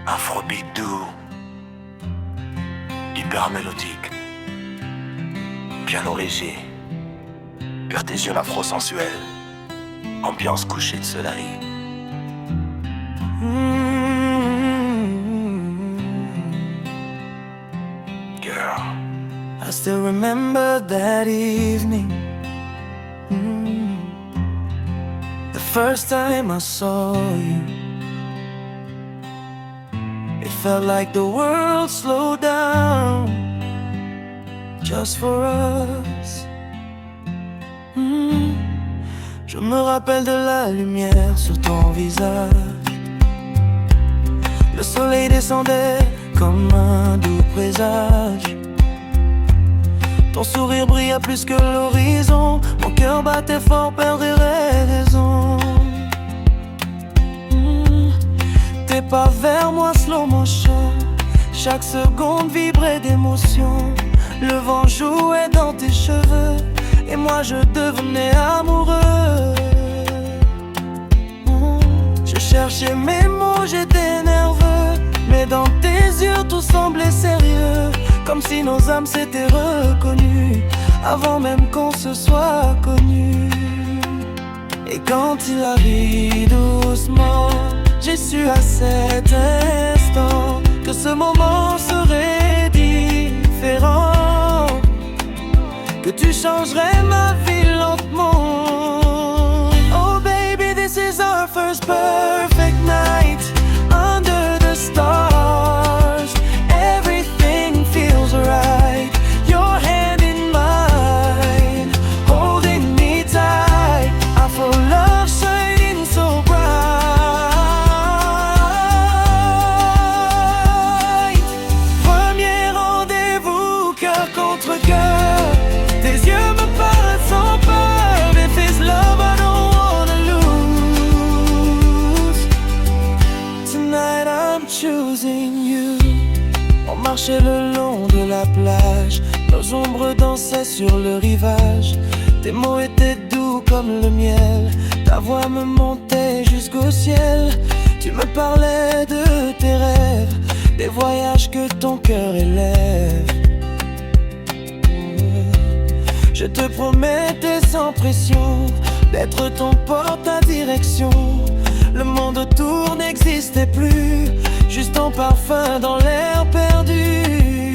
Afrobeat doux, hyper mélodique, piano léger, percussion afro-sensuelle, ambiance couchée de soleil. Girl, I still remember that evening, the first time I saw you. It felt like the world slowed down just for us. Je me rappelle de la lumière sur ton visage. Le soleil descendait comme un doux présage. Ton sourire brillait plus que l'horizon. Mon cœur battait fort, perdrait raison. Tes pas vers moi, slow motion. Chaque seconde vibrait d'émotion. Le vent jouait dans tes cheveux et moi je devenais amoureux. Je cherchais mes mots, j'étais nerveux, mais dans tes yeux tout semblait sérieux, comme si nos âmes s'étaient reconnues avant même qu'on se soit connus. Et quand il arrive doucement, j'ai su à cet instant que ce moment serait différent, que tu changerais ma vie lentement. Oh baby, this is our first perfect night under the stars. Everything feels right, your hand in mine, holding me tight. I feel love shining so bright. Premier rendez-vous, cœur contre cœur. Tes yeux me parlent sans peur. If it's love, I don't wanna lose. Tonight I'm choosing you. On marchait le long de la plage, nos ombres dansaient sur le rivage. Tes mots étaient doux comme le miel, ta voix me montait jusqu'au ciel. Tu me parlais de tes rêves, des voyages que ton cœur élève. Je te promettais sans pression d'être ton porte à direction. Le monde autour n'existait plus, juste ton parfum dans l'air perdu.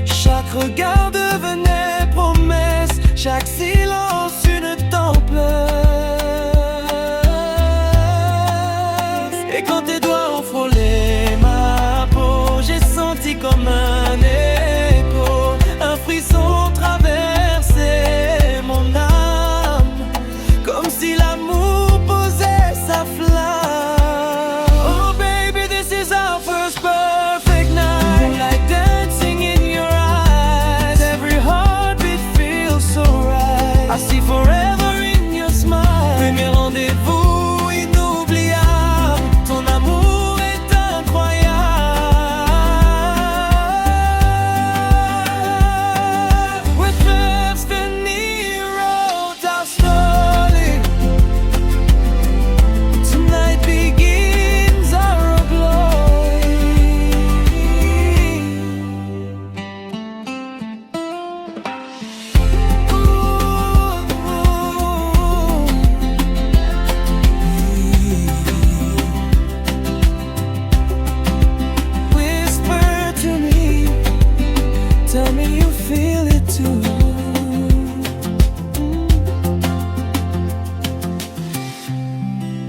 Chaque regard devenait promesse, chaque silence une tempête. Et quand tes doigts ont frôlé ma peau, j'ai senti comme un écho, un frisson traversait mon âme, comme si l'amour posait sa flamme. Oh baby, this is our first perfect night. Moonlight dancing in your eyes, every heartbeat feels so right. I see forever in your smile. Premier rendez-vous inoubliable, ton amour est incroyable. With first the road down slowly. Tonight begins our glory. Whisper to me, tell me you feel it too.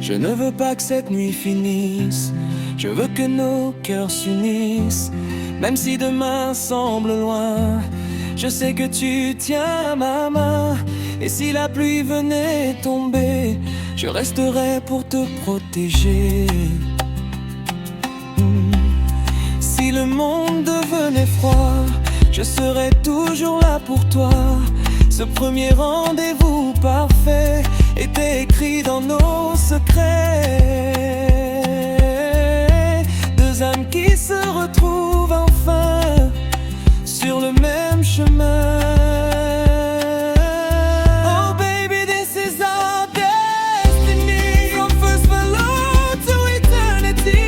Je ne veux pas que cette nuit finisse, je veux que nos cœurs s'unissent. Même si demain semble loin, je sais que tu tiens ma main. Et si la pluie venait tomber, je resterai pour te protéger. Si le monde devenait froid, je serai toujours là pour toi. Ce premier rendez-vous parfait était écrit dans nos secrets. Deux âmes qui se retrouvent enfin sur le même chemin. Oh baby, this is our destiny. From first hello to eternity.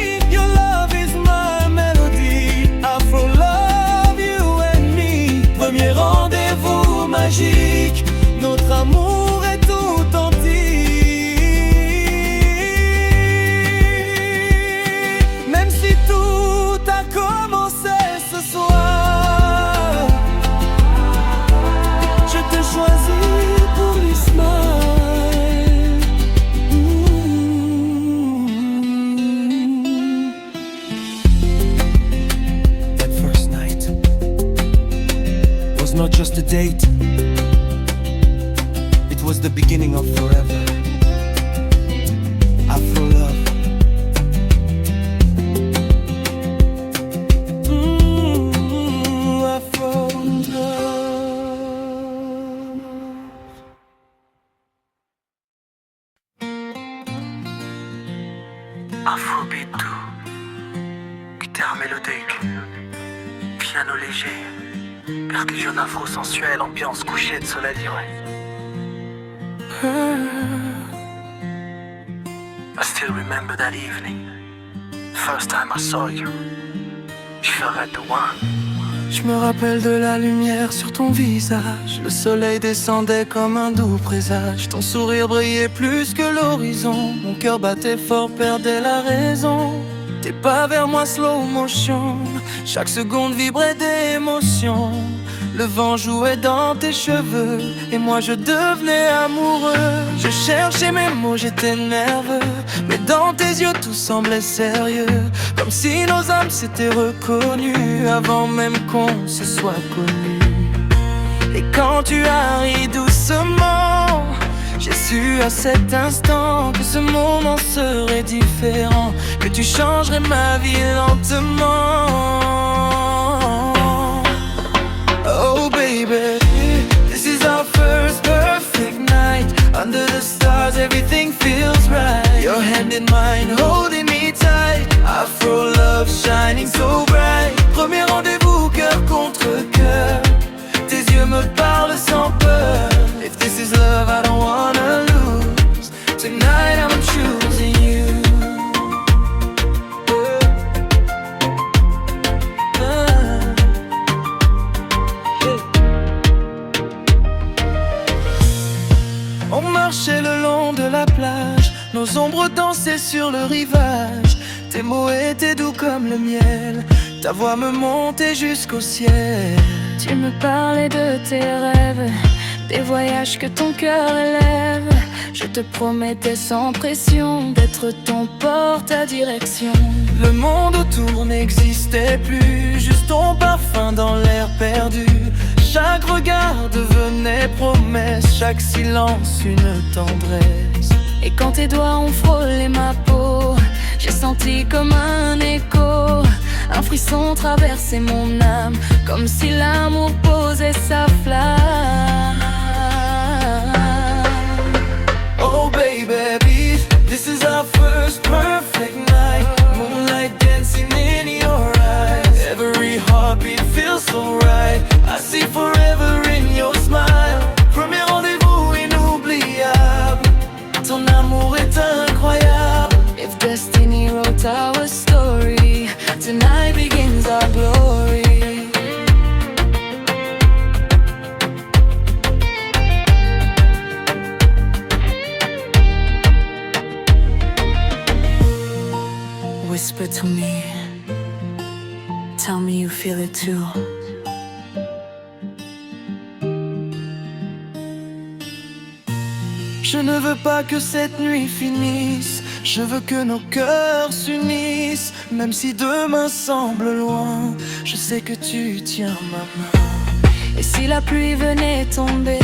date. It was the beginning of forever. Afro love. Afro love. Afrobeat doux, guitare mélodique, piano léger, percussion afro-sensuelle, ambiance couchée de soleil, ouais. I still remember that evening, first time I saw you. You felt like the one. Je me rappelle de la lumière sur ton visage. Le soleil descendait comme un doux présage. Ton sourire brillait plus que l'horizon. Mon cœur battait fort, perdait la raison. Tes pas vers moi slow motion. Chaque seconde vibrait d'émotion. Le vent jouait dans tes cheveux et moi je devenais amoureux. Je cherchais mes mots, j'étais nerveux, mais dans tes yeux tout semblait sérieux. Comme si nos âmes s'étaient reconnues avant même qu'on se soit connus. Et quand tu as ri doucement, j'ai su à cet instant que ce moment serait différent, que tu changerais ma vie lentement. Oh baby, this is our first perfect night. Under the stars everything feels right. Your hand in mine, holding me tight. Afro love shining so bright. Premier rendez-vous cœur contre cœur. Tes yeux me parlent sans peur. If this is love I don't wanna lose. Tonight I'm choosing you. On marchait le long de la plage, nos ombres dansaient sur le rivage. Tes mots étaient doux comme le miel, ta voix me montait jusqu'au ciel. Tu me parlais de tes rêves, des voyages que ton cœur élève. Je te promettais sans pression d'être ton porte à direction. Le monde autour n'existait plus, juste ton parfum dans l'air perdu. Chaque regard devenait promesse, chaque silence une tendresse. Et quand tes doigts ont frôlé ma peau, j'ai senti comme un écho. Un frisson traversait mon âme, comme si l'amour posait sa flamme. Oh baby, this is our first perfect night. Moonlight dancing in your eyes. Every heartbeat feels so right. I see forever in your smile. Premier rendez-vous inoubliable. Ton amour est incroyable. If destiny wrote our story, tonight begins our glory. Whisper to me, tell me you feel it too. Je ne veux pas que cette nuit finisse. Je veux que nos cœurs s'unissent. Même si demain semble loin, je sais que tu tiens ma main. Et si la pluie venait tomber,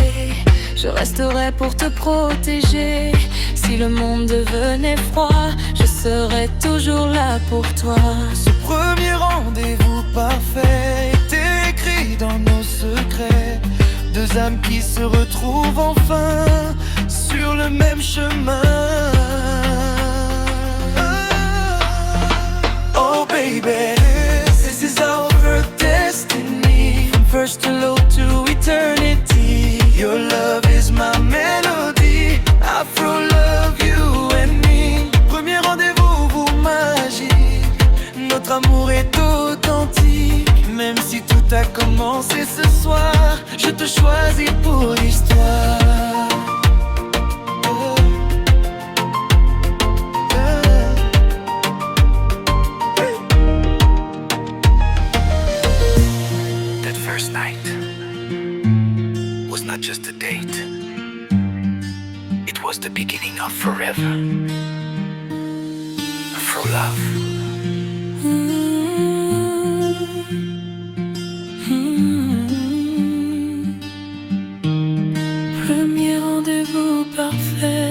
je resterai pour te protéger. Si le monde devenait froid, je serai toujours là pour toi. Ce premier rendez-vous parfait était écrit dans nos secrets. Deux âmes qui se retrouvent enfin sur le même chemin. Oh baby, this is our destiny. From first to low to eternity. Your love is my melody. Afro love, you and me. Premier rendez-vous, vous magique. Notre amour est authentique. Même si tout a commencé ce soir, je te choisis pour l'histoire. That first night was not just a date. It was the beginning of forever. Afro love. fait.